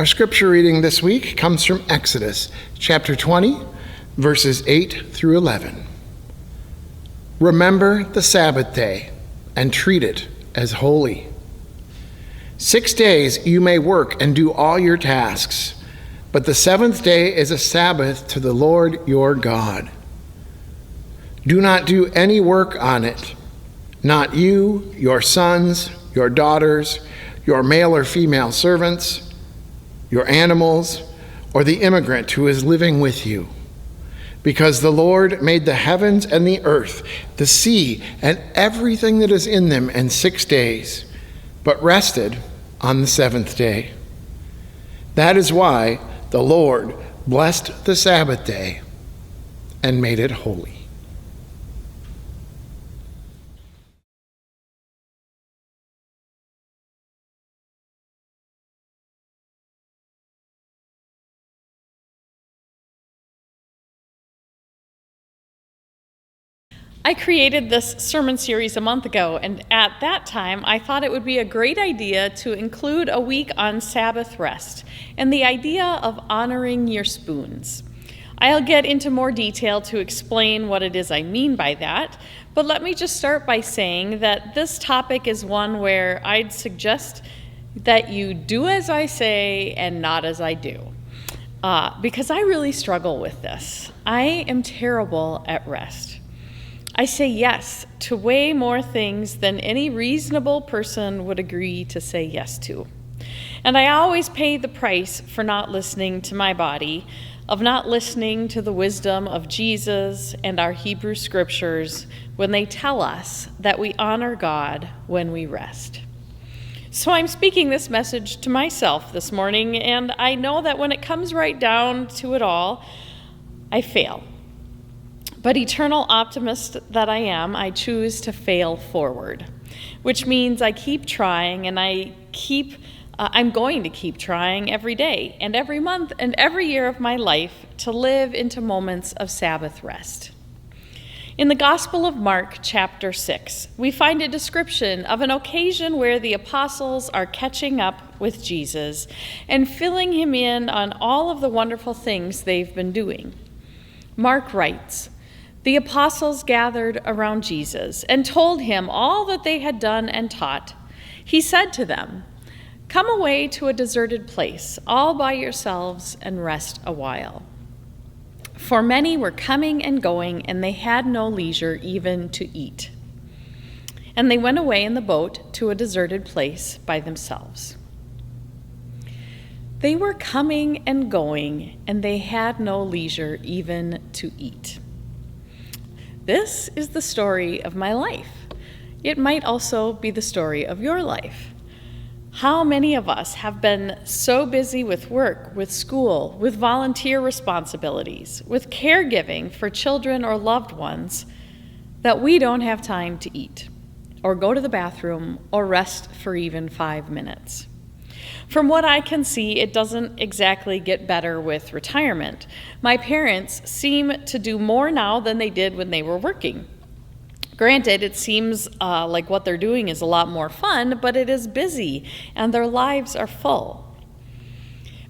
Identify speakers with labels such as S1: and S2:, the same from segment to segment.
S1: Our scripture reading this week comes from Exodus chapter 20, verses 8 through 11. Remember the Sabbath day and treat it as holy. 6 days you may work and do all your tasks, but the seventh day is a Sabbath to the Lord your God. Do not do any work on it, not you, your sons, your daughters, your male or female servants, your animals, or the immigrant who is living with you. Because the Lord made the heavens and the earth, the sea, and everything that is in them in 6 days, but rested on the seventh day. That is why the Lord blessed the Sabbath day and made it holy.
S2: I created this sermon series a month ago, and at that time, I thought it would be a great idea to include a week on Sabbath rest and the idea of honoring your spoons. I'll get into more detail to explain what it is I mean by that, but let me just start by saying that this topic is one where I'd suggest that you do as I say and not as I do, because I really struggle with this. I am terrible at rest. I say yes to way more things than any reasonable person would agree to say yes to. And I always pay the price for not listening to my body, of not listening to the wisdom of Jesus and our Hebrew scriptures when they tell us that we honor God when we rest. So I'm speaking this message to myself this morning, and I know that when it comes right down to it all, I fail. But eternal optimist that I am, I choose to fail forward, which means I keep trying, and I'm going to keep trying every day and every month and every year of my life to live into moments of Sabbath rest. In the Gospel of Mark, chapter 6, we find a description of an occasion where the apostles are catching up with Jesus and filling him in on all of the wonderful things they've been doing. Mark writes, "The apostles gathered around Jesus and told him all that they had done and taught. He said to them, 'Come away to a deserted place, all by yourselves, and rest a while.' For many were coming and going, and they had no leisure even to eat. And they went away in the boat to a deserted place by themselves." They were coming and going, and they had no leisure even to eat. This is the story of my life. It might also be the story of your life. How many of us have been so busy with work, with school, with volunteer responsibilities, with caregiving for children or loved ones, that we don't have time to eat, or go to the bathroom, or rest for even 5 minutes? From what I can see, it doesn't exactly get better with retirement. My parents seem to do more now than they did when they were working. Granted, it seems like what they're doing is a lot more fun, but it is busy, and their lives are full.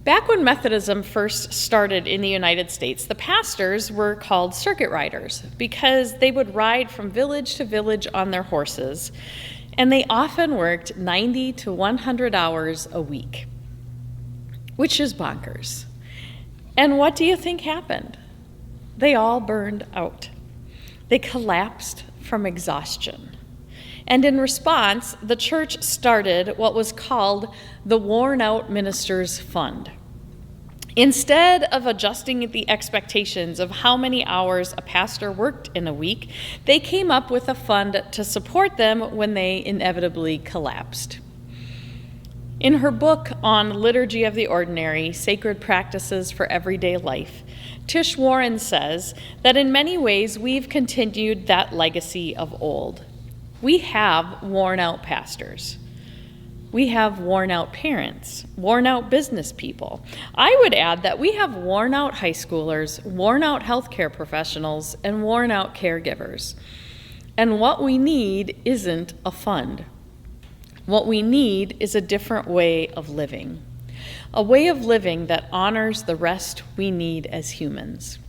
S2: Back when Methodism first started in the United States, the pastors were called circuit riders because they would ride from village to village on their horses, and they often worked 90 to 100 hours a week, which is bonkers. And what do you think happened? They all burned out. They collapsed from exhaustion. And in response, the church started what was called the Worn Out Ministers Fund. Instead of adjusting the expectations of how many hours a pastor worked in a week, they came up with a fund to support them when they inevitably collapsed. In her book on Liturgy of the Ordinary, Sacred Practices for Everyday Life, Tish Warren says that in many ways we've continued that legacy of old. We have worn out pastors. We have worn out parents, worn out business people. I would add that we have worn out high schoolers, worn out healthcare professionals, and worn out caregivers. And what we need isn't a fund. What we need is a different way of living. a way of living that honors the rest we need as humans.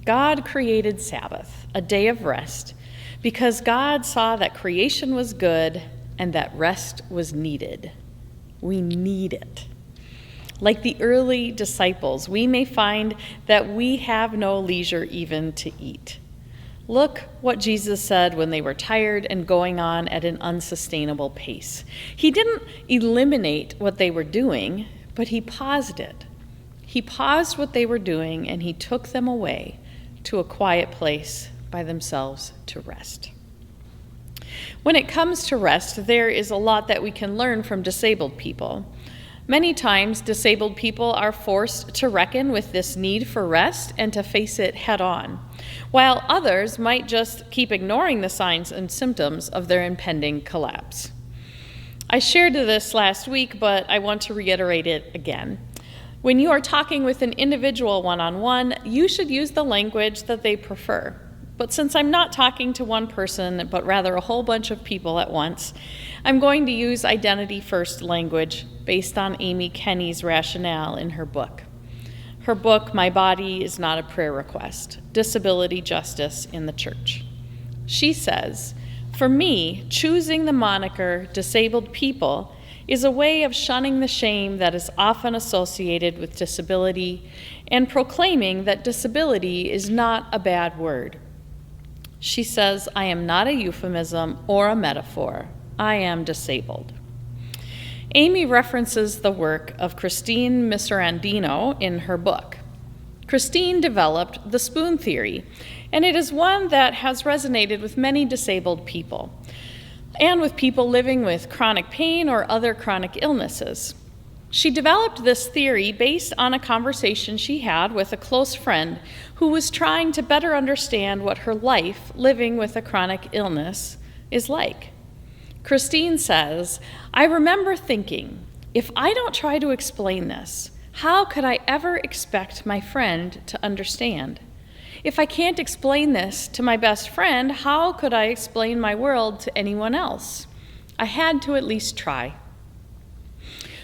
S2: God created Sabbath, a day of rest, because God saw that creation was good and that rest was needed. We need it. Like the early disciples, we may find that we have no leisure even to eat. Look what Jesus said when they were tired and going on at an unsustainable pace. He didn't eliminate what they were doing, but he paused it. He paused what they were doing and he took them away to a quiet place by themselves to rest. When it comes to rest, there is a lot that we can learn from disabled people. Many times, disabled people are forced to reckon with this need for rest and to face it head on, while others might just keep ignoring the signs and symptoms of their impending collapse. I shared this last week, but I want to reiterate it again. When you are talking with an individual one-on-one, you should use the language that they prefer. But since I'm not talking to one person, but rather a whole bunch of people at once, I'm going to use identity-first language based on Amy Kenny's rationale in her book. Her book, My Body is Not a Prayer Request, Disability Justice in the Church. She says, "For me, choosing the moniker disabled people is a way of shunning the shame that is often associated with disability and proclaiming that disability is not a bad word." She says, "I am not a euphemism or a metaphor. I am disabled." Amy references the work of Christine Miserandino in her book. Christine developed the spoon theory, and it is one that has resonated with many disabled people and with people living with chronic pain or other chronic illnesses. She developed this theory based on a conversation she had with a close friend who was trying to better understand what her life living with a chronic illness is like. Christine says, "I remember thinking, if I don't try to explain this, how could I ever expect my friend to understand? If I can't explain this to my best friend, how could I explain my world to anyone else? I had to at least try."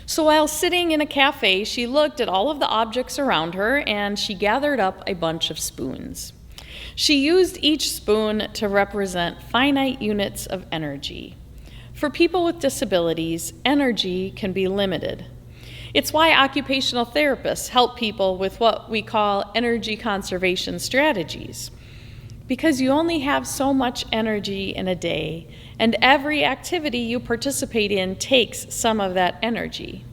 S2: So while sitting in a cafe, she looked at all of the objects around her and she gathered up a bunch of spoons. She used each spoon to represent finite units of energy. For people with disabilities, energy can be limited. It's why occupational therapists help people with what we call energy conservation strategies. Because you only have so much energy in a day, and every activity you participate in takes some of that energy.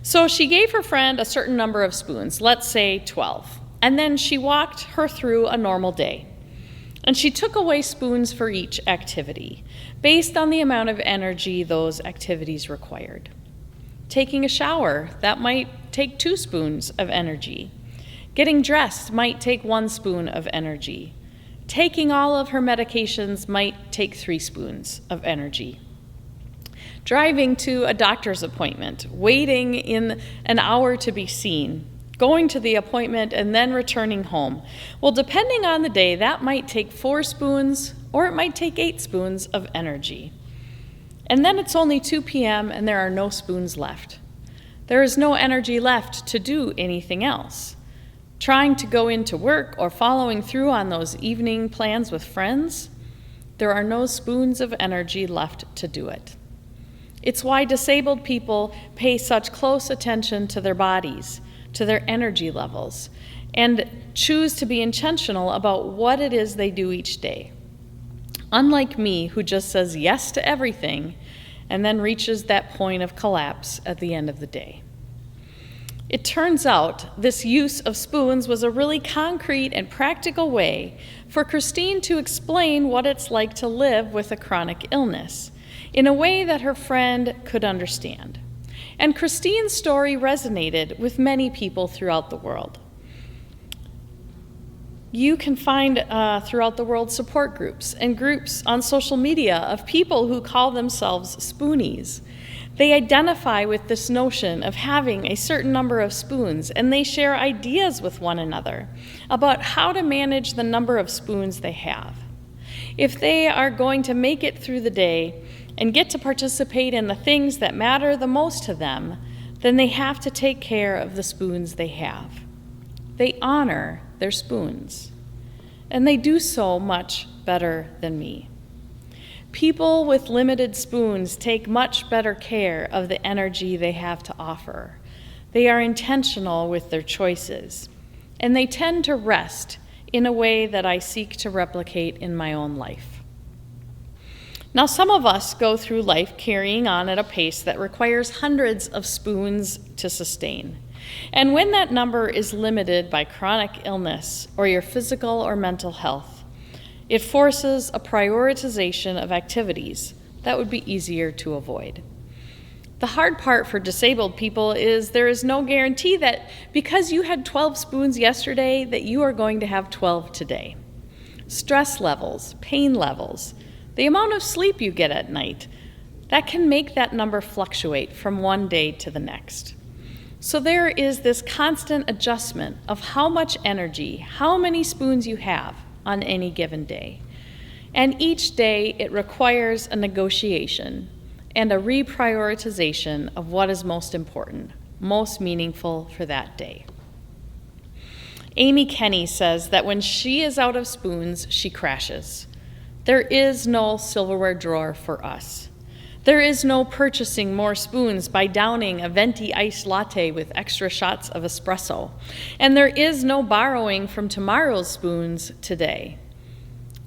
S2: So she gave her friend a certain number of spoons, let's say 12, and then she walked her through a normal day. And she took away spoons for each activity, based on the amount of energy those activities required. Taking a shower, that might take 2 spoons of energy. Getting dressed might take 1 spoon of energy. Taking all of her medications might take 3 spoons of energy. Driving to a doctor's appointment, waiting in an hour to be seen, going to the appointment and then returning home. Well, depending on the day, that might take 4 spoons or it might take 8 spoons of energy. And then it's only 2 p.m. and there are no spoons left. There is no energy left to do anything else. Trying to go into work or following through on those evening plans with friends, there are no spoons of energy left to do it. It's why disabled people pay such close attention to their bodies, to their energy levels, and choose to be intentional about what it is they do each day. Unlike me, who just says yes to everything and then reaches that point of collapse at the end of the day. It turns out this use of spoons was a really concrete and practical way for Christine to explain what it's like to live with a chronic illness in a way that her friend could understand. And Christine's story resonated with many people throughout the world. You can find throughout the world support groups and groups on social media of people who call themselves spoonies. They identify with this notion of having a certain number of spoons, and they share ideas with one another about how to manage the number of spoons they have. If they are going to make it through the day and get to participate in the things that matter the most to them, then they have to take care of the spoons they have. They honor their spoons, and they do so much better than me. People with limited spoons take much better care of the energy they have to offer. They are intentional with their choices, and they tend to rest in a way that I seek to replicate in my own life. Now, some of us go through life carrying on at a pace that requires hundreds of spoons to sustain. And when that number is limited by chronic illness or your physical or mental health, it forces a prioritization of activities that would be easier to avoid. The hard part for disabled people is there is no guarantee that because you had 12 spoons yesterday that you are going to have 12 today. Stress levels, pain levels, the amount of sleep you get at night, that can make that number fluctuate from one day to the next. So there is this constant adjustment of how much energy, how many spoons you have on any given day. And each day it requires a negotiation and a reprioritization of what is most important, most meaningful for that day. Amy Kenny says that when she is out of spoons, she crashes. There is no silverware drawer for us. There is no purchasing more spoons by downing a venti iced latte with extra shots of espresso. And there is no borrowing from tomorrow's spoons today.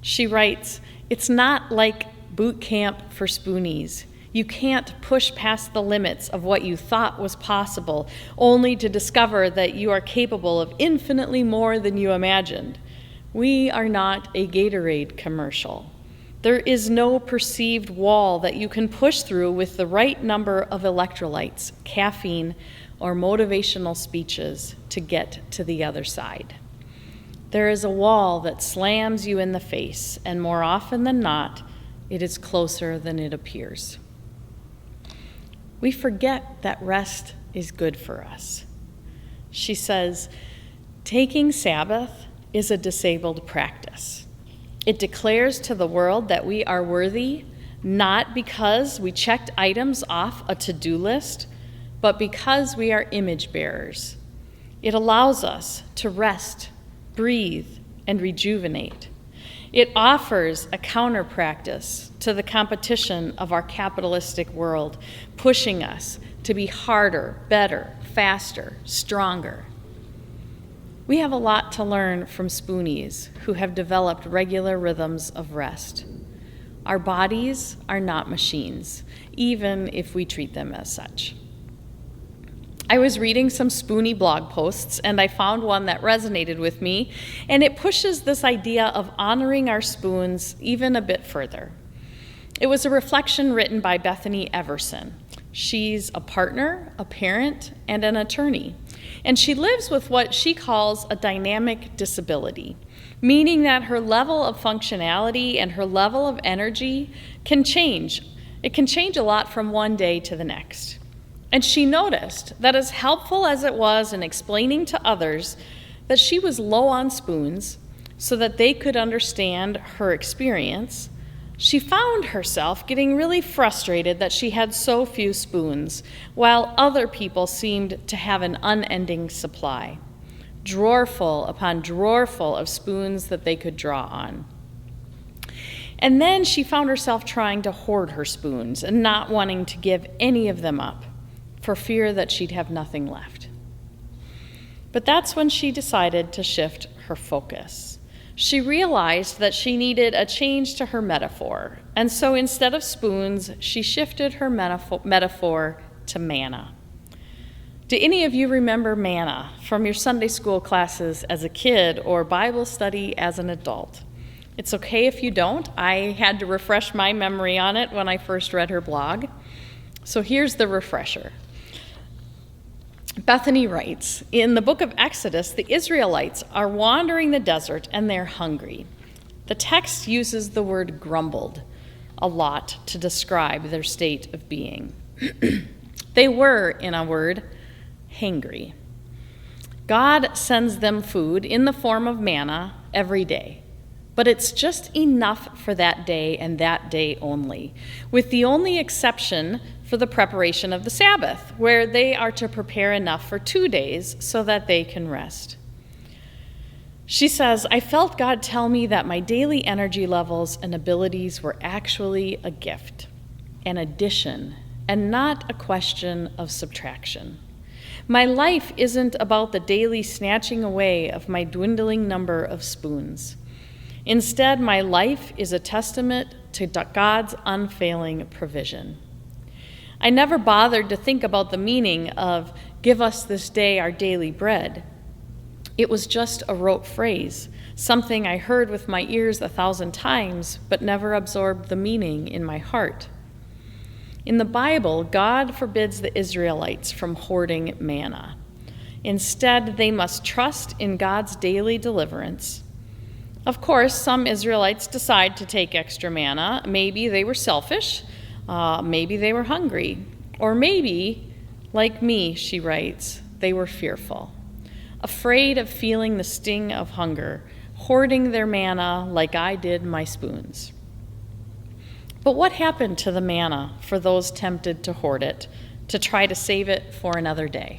S2: She writes, "It's not like boot camp for spoonies. You can't push past the limits of what you thought was possible, only to discover that you are capable of infinitely more than you imagined. We are not a Gatorade commercial. There is no perceived wall that you can push through with the right number of electrolytes, caffeine, or motivational speeches to get to the other side. There is a wall that slams you in the face, and more often than not, it is closer than it appears." We forget that rest is good for us. She says, "Taking Sabbath is a disabled practice. It declares to the world that we are worthy, not because we checked items off a to-do list, but because we are image bearers. It allows us to rest, breathe, and rejuvenate. It offers a counter practice to the competition of our capitalistic world, pushing us to be harder, better, faster, stronger. We have a lot to learn from spoonies who have developed regular rhythms of rest. Our bodies are not machines, even if we treat them as such." I was reading some spoonie blog posts, and I found one that resonated with me, and it pushes this idea of honoring our spoons even a bit further. It was a reflection written by Bethany Everson. She's a partner, a parent, and an attorney, and she lives with what she calls a dynamic disability, meaning that her level of functionality and her level of energy can change. It can change a lot from one day to the next. And she noticed that as helpful as it was in explaining to others that she was low on spoons so that they could understand her experience, she found herself getting really frustrated that she had so few spoons, while other people seemed to have an unending supply, drawerful upon drawerful of spoons that they could draw on. And then she found herself trying to hoard her spoons and not wanting to give any of them up, for fear that she'd have nothing left. But that's when she decided to shift her focus. She realized that she needed a change to her metaphor, and so instead of spoons, she shifted her metaphor to manna. Do any of you remember manna from your Sunday school classes as a kid or Bible study as an adult? It's okay if you don't. I had to refresh my memory on it when I first read her blog. So here's the refresher. Bethany writes, "In the book of Exodus, the Israelites are wandering the desert and they're hungry. The text uses the word grumbled a lot to describe their state of being. They were, in a word, hangry. God sends them food in the form of manna every day, but it's just enough for that day and that day only, with the only exception for the preparation of the Sabbath, where they are to prepare enough for 2 days so that they can rest. She says, I felt God tell me that my daily energy levels and abilities were actually a gift, an addition, and not a question of subtraction. My life isn't about the daily snatching away of my dwindling number of spoons. Instead, my life is a testament to God's unfailing provision. I never bothered to think about the meaning of, give us this day our daily bread. It was just a rote phrase, something I heard with my ears 1,000 times, but never absorbed the meaning in my heart. In the Bible, God forbids the Israelites from hoarding manna. Instead, they must trust in God's daily deliverance. Of course, some Israelites decide to take extra manna. Maybe they were selfish, maybe they were hungry, or maybe, like me, she writes, they were fearful. Afraid of feeling the sting of hunger, hoarding their manna like I did my spoons. But what happened to the manna for those tempted to hoard it, to try to save it for another day?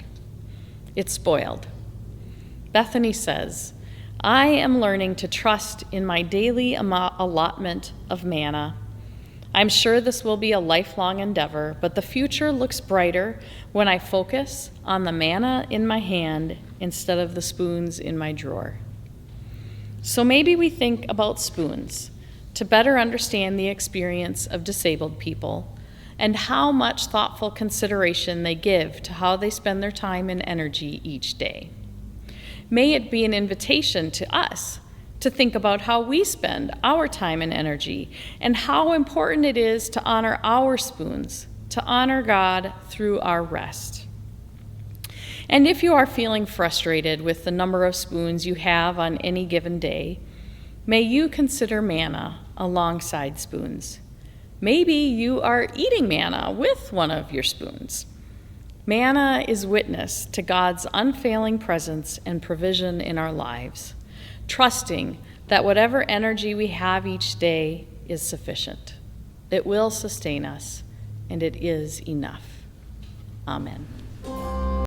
S2: It spoiled. Bethany says, I am learning to trust in my daily allotment of manna. I'm sure this will be a lifelong endeavor, but the future looks brighter when I focus on the manna in my hand instead of the spoons in my drawer. So maybe we think about spoons to better understand the experience of disabled people and how much thoughtful consideration they give to how they spend their time and energy each day. May it be an invitation to us to think about how we spend our time and energy and how important it is to honor our spoons, to honor God through our rest. And if you are feeling frustrated with the number of spoons you have on any given day, may you consider manna alongside spoons. Maybe you are eating manna with one of your spoons. Manna is witness to God's unfailing presence and provision in our lives, trusting that whatever energy we have each day is sufficient. It will sustain us, and it is enough. Amen.